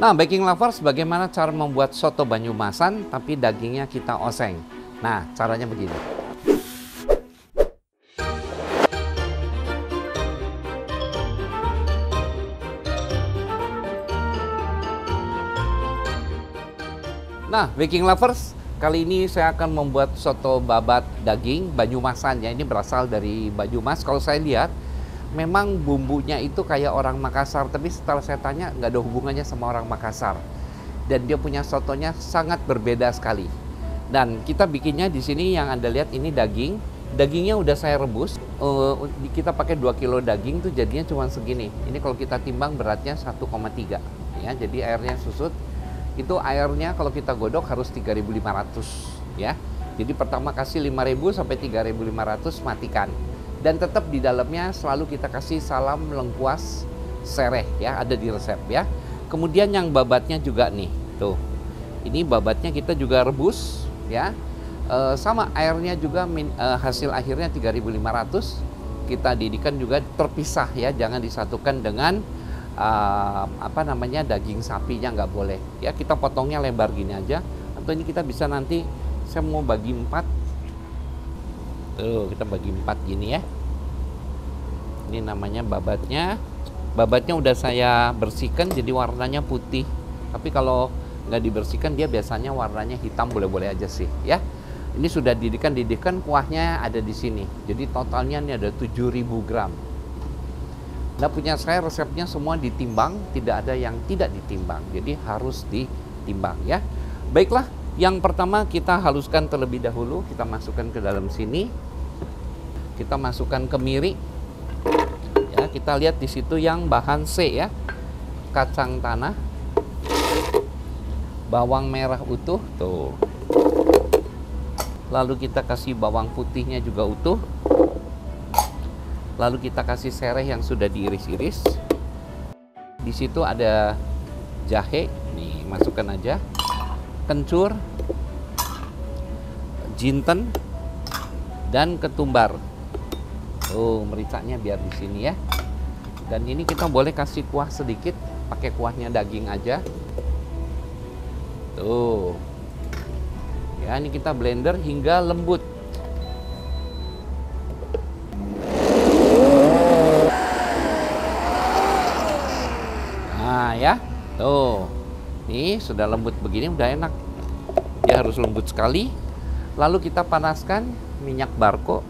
Nah, baking lovers, bagaimana cara membuat soto Banyumasan tapi dagingnya kita oseng? Nah, caranya begini. Nah, baking lovers, kali ini saya akan membuat soto babat daging Banyumasan ya. Ini berasal dari Banyumas. Kalau saya lihat, memang bumbunya itu kayak orang Makassar, tapi setelah saya tanya nggak ada hubungannya sama orang Makassar. Dan dia punya sotonya sangat berbeda sekali. Dan kita bikinnya di sini yang Anda lihat ini daging. Dagingnya udah saya rebus. Kita pakai 2 kilo daging tuh jadinya cuma segini. Ini kalau kita timbang beratnya 1,3 ya. Jadi airnya susut. Itu airnya kalau kita godok harus 3.500 ya. Jadi pertama kasih 5.000 sampai 3.500, matikan. Dan tetap di dalamnya selalu kita kasih salam lengkuas sereh ya, ada di resep ya. Kemudian yang babatnya juga nih, tuh. Ini babatnya kita juga rebus ya. Sama airnya juga hasil akhirnya 3.500. Kita didihkan juga terpisah ya, jangan disatukan dengan daging sapinya, nggak boleh ya. Kita potongnya lebar gini aja, atau ini kita bisa nanti saya mau bagi 4 tuh, kita bagi 4 gini ya. Ini namanya babatnya udah saya bersihkan jadi warnanya putih, tapi kalau nggak dibersihkan dia biasanya warnanya hitam, boleh-boleh aja sih ya. Ini sudah didihkan, kuahnya ada di sini, jadi totalnya ini ada 7.000 gram. Nah, punya saya resepnya semua ditimbang, tidak ada yang tidak ditimbang. Jadi harus ditimbang ya. Baiklah, yang pertama kita haluskan terlebih dahulu. Kita masukkan ke dalam sini. Kita masukkan kemiri. Ya, kita lihat di situ yang bahan C ya. Kacang tanah. Bawang merah utuh, tuh. Lalu kita kasih bawang putihnya juga utuh. Lalu kita kasih sereh yang sudah diiris-iris. Di situ ada jahe, nih masukkan aja. Kencur, jinten, dan ketumbar. Oh, mericanya biar di sini ya. Dan ini kita boleh kasih kuah sedikit, pakai kuahnya daging aja. Tuh. Ya, ini kita blender hingga lembut. Ya, tuh, nih sudah lembut begini, udah enak. Dia harus lembut sekali. Lalu kita panaskan minyak barko.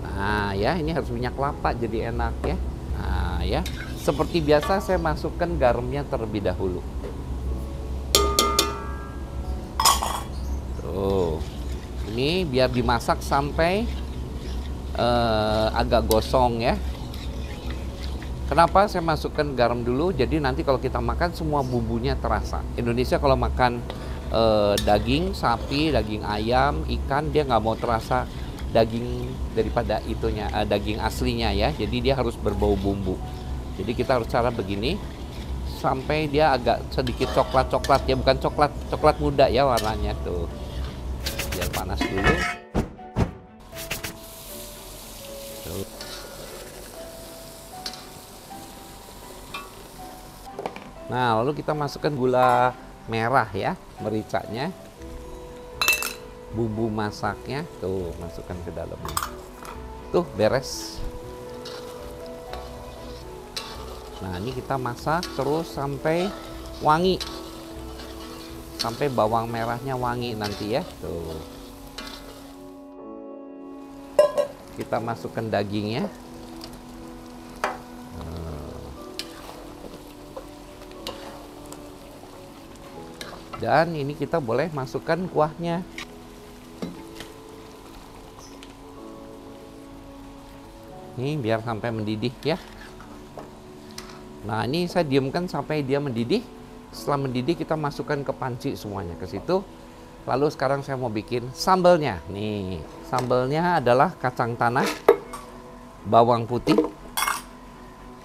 Nah ya, ini harus minyak kelapa jadi enak ya. Nah ya, seperti biasa saya masukkan garamnya terlebih dahulu. Tuh, ini biar dimasak sampai agak gosong ya. Kenapa saya masukkan garam dulu? Jadi nanti kalau kita makan semua bumbunya terasa. Indonesia kalau makan daging sapi, daging ayam, ikan, dia nggak mau terasa daging daripada itunya, daging aslinya ya. Jadi dia harus berbau bumbu. Jadi kita harus cara begini sampai dia agak sedikit coklat-coklat ya, bukan coklat muda ya warnanya tuh. Biar panas dulu. Tuh. Nah, lalu kita masukkan gula merah ya, mericanya, bumbu masaknya, tuh masukkan ke dalamnya. Tuh beres. Nah, ini kita masak terus sampai wangi, sampai bawang merahnya wangi nanti ya. Tuh. Kita masukkan dagingnya. Dan ini kita boleh masukkan kuahnya. Ini biar sampai mendidih ya. Nah, ini saya diamkan sampai dia mendidih. Setelah mendidih kita masukkan ke panci semuanya ke situ. Lalu sekarang saya mau bikin sambalnya. Nih, sambalnya adalah kacang tanah, bawang putih,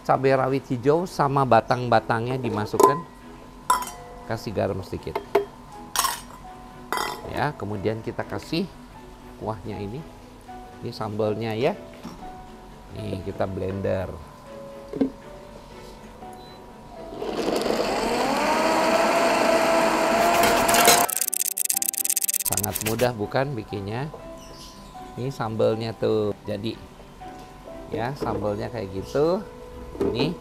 cabai rawit hijau sama batang-batangnya dimasukkan. Kasih garam sedikit. Ya, kemudian kita kasih kuahnya ini. Ini sambalnya ya. Nih, kita blender. Sangat mudah bukan bikinnya? Ini sambelnya tuh jadi ya, sambelnya kayak gitu. Ini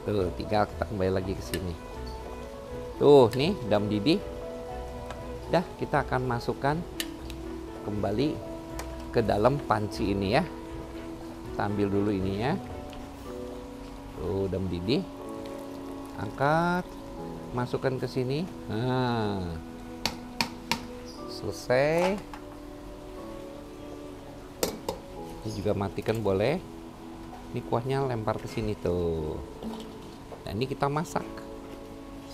tuh tinggal kita kembali lagi ke sini. Tuh nih udah mendidih. Dah, kita akan masukkan kembali ke dalam panci ini ya. Kita ambil dulu ininya. Tuh udah mendidih. Angkat, masukkan ke sini. Nah, selesai. Ini juga matikan boleh. Ini kuahnya lempar ke sini tuh. Nah, ini kita masak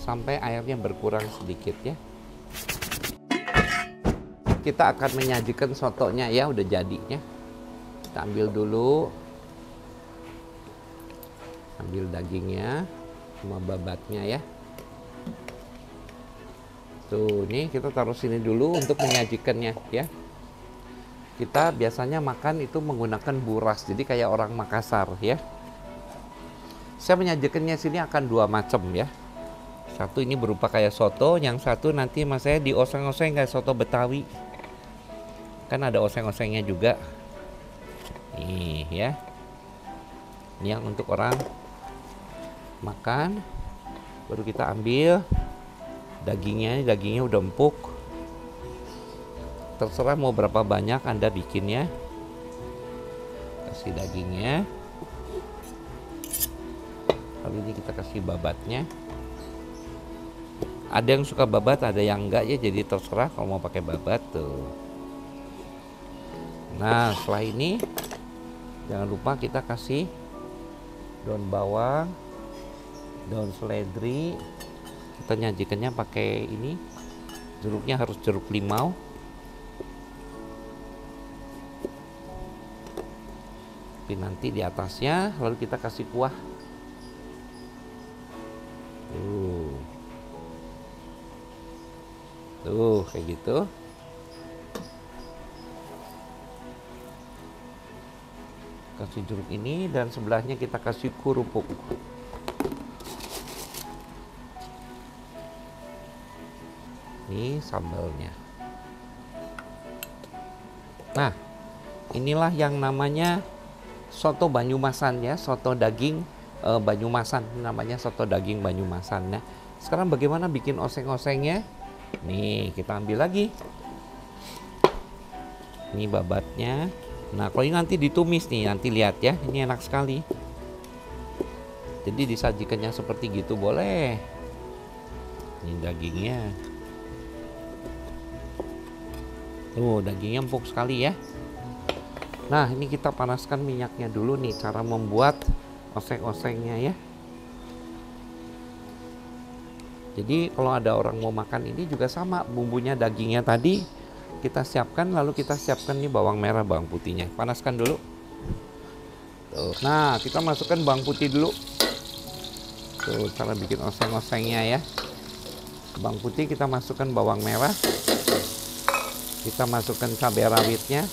sampai airnya berkurang sedikit ya. Kita akan menyajikan sotonya ya, udah jadinya. Kita ambil dulu. Ambil dagingnya sama babatnya ya. Tuh, nih kita taruh sini dulu untuk menyajikannya ya. Kita biasanya makan itu menggunakan buras, jadi kayak orang Makassar ya. Saya menyajikannya sini akan dua macam ya. Satu ini berupa kayak soto, yang satu nanti mas saya dioseng-oseng kayak soto Betawi. Kan ada oseng-osengnya juga. Nih ya. Ini yang untuk orang makan. Baru kita ambil dagingnya. Dagingnya udah empuk. Terserah mau berapa banyak Anda bikinnya. Kasih dagingnya. Lalu ini kita kasih babatnya. Ada yang suka babat, ada yang enggak ya. Jadi terserah kalau mau pakai babat tuh. Nah, setelah ini jangan lupa kita kasih daun bawang, daun seledri. Kita nyajikannya pakai ini. Jeruknya harus jeruk limau. Tapi nanti di atasnya lalu kita kasih kuah. Tuh, kayak gitu. Kasih jeruk ini dan sebelahnya kita kasih kerupuk. Ini sambalnya. Nah, inilah yang namanya soto Banyumasan ya, soto daging Banyumasan, namanya soto daging Banyumasan. Nah, sekarang bagaimana bikin oseng-osengnya? Nih, kita ambil lagi. Ini babatnya. Nah, kalau ini nanti ditumis nih, nanti lihat ya, ini enak sekali. Jadi disajikannya seperti gitu boleh. Ini dagingnya. Tuh, dagingnya empuk sekali ya. Nah, ini kita panaskan minyaknya dulu nih, cara membuat oseng-osengnya ya. Jadi kalau ada orang mau makan ini juga sama, bumbunya dagingnya tadi kita siapkan, lalu kita siapkan nih bawang merah, bawang putihnya. Panaskan dulu. Tuh. Nah, kita masukkan bawang putih dulu. Tuh, cara bikin oseng-osengnya ya. Bawang putih kita masukkan bawang merah. Kita masukkan cabai rawitnya.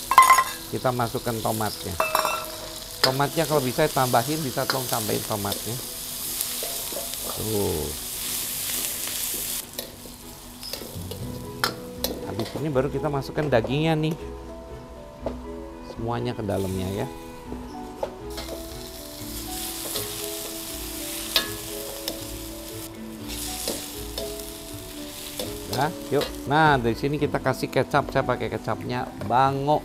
Kita masukkan tomatnya. Tomatnya kalau bisa tambahin, bisa tolong tambahin tomatnya. Tuh. Habis ini baru kita masukkan dagingnya nih. Semuanya ke dalamnya ya. Nah, yuk. Nah, dari sini kita kasih kecap. Saya pakai kecapnya Bango.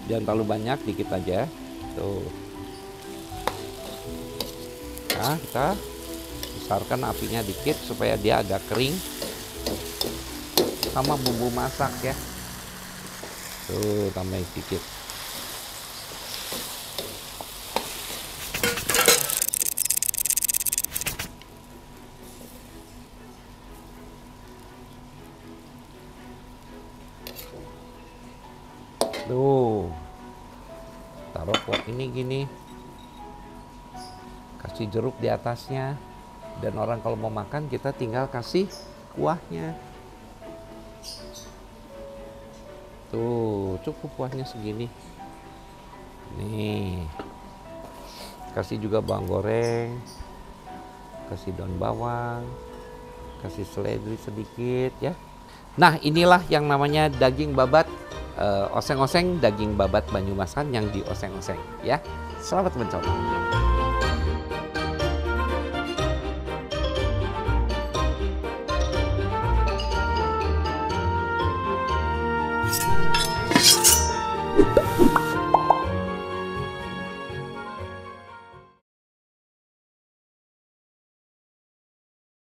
Jangan terlalu banyak, dikit aja. Tuh. Nah, kita besarkan apinya dikit supaya dia agak kering. Sama bumbu masak ya. Tuh, tambahin sedikit. Tuh. Taruh kuah ini gini. Kasih jeruk di atasnya. Dan orang kalau mau makan kita tinggal kasih kuahnya. Tuh, cukup kuahnya segini. Nih. Kasih juga bawang goreng. Kasih daun bawang. Kasih seledri sedikit ya. Nah, inilah yang namanya daging babat oseng-oseng, daging babat Banyumasan yang dioseng-oseng ya. Selamat mencoba.